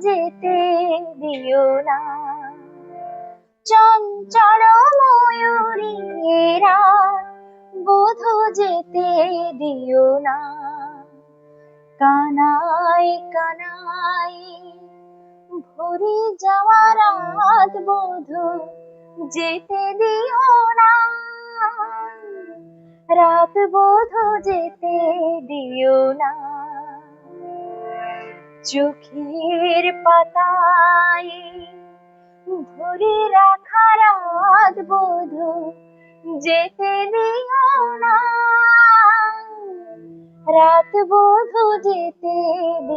যেতে দিও না। চঞ্চল ময়ূরী রাত বধূ যেতে দিও না। কানাই কানাই ভরে যাওয়া রাত বধূ যেতে দিও না। রাত বধূ যেতে দিও না। চোখের পাতায় ধরে রাখা রাত বধূ যেতে দিও না। রাত বধূ যেতে দিও